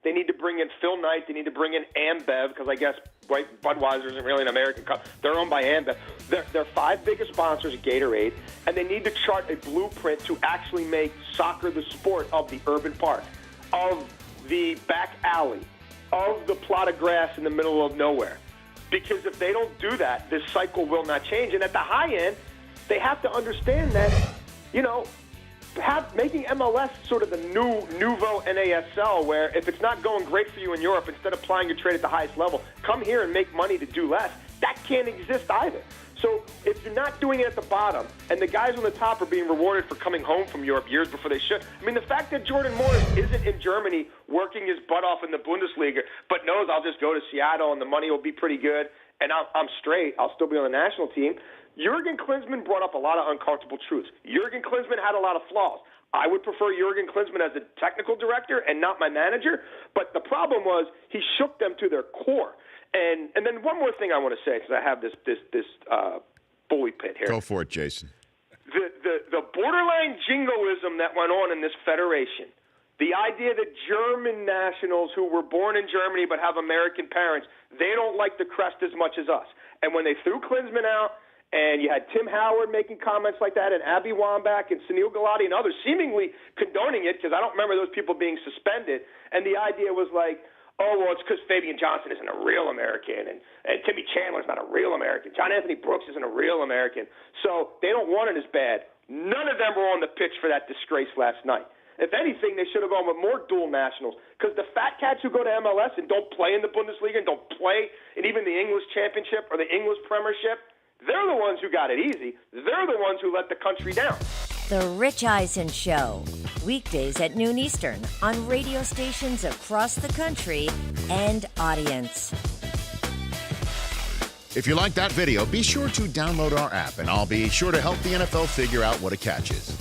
They need to bring in Phil Knight. They need to bring in Ambev because I guess Budweiser isn't really an American cup. They're owned by Ambev. Their 5 biggest sponsors are Gatorade, and they need to chart a blueprint to actually make soccer the sport of the urban park, of the back alley, of the plot of grass in the middle of nowhere. Because if they don't do that, this cycle will not change. And at the high end, they have to understand that, making MLS sort of the nouveau NASL, where if it's not going great for you in Europe, instead of applying your trade at the highest level, come here and make money to do less. That can't exist either. So if you're not doing it at the bottom, and the guys on the top are being rewarded for coming home from Europe years before they should, I mean, the fact that Jordan Morris isn't in Germany working his butt off in the Bundesliga, but knows I'll just go to Seattle and the money will be pretty good, and I'm straight, I'll still be on the national team. Jurgen Klinsmann brought up a lot of uncomfortable truths. Jurgen Klinsmann had a lot of flaws. I would prefer Jurgen Klinsmann as a technical director and not my manager, but the problem was he shook them to their core. And then one more thing I want to say, because I have this bully pit here. Go for it, Jason. The borderline jingoism that went on in this federation, the idea that German nationals who were born in Germany but have American parents, they don't like the crest as much as us. And when they threw Klinsmann out, and you had Tim Howard making comments like that, and Abby Wambach and Sunil Gulati and others seemingly condoning it, because I don't remember those people being suspended. And the idea was like, oh, well, it's because Fabian Johnson isn't a real American, and Timmy Chandler's not a real American. John Anthony Brooks isn't a real American. So they don't want it as bad. None of them were on the pitch for that disgrace last night. If anything, they should have gone with more dual nationals, because the fat cats who go to MLS and don't play in the Bundesliga and don't play in even the English Championship or the English Premiership, they're the ones who got it easy. They're the ones who let the country down. The Rich Eisen Show, weekdays at noon Eastern on radio stations across the country and audience. If you like that video, be sure to download our app, and I'll be sure to help the NFL figure out what a catch is.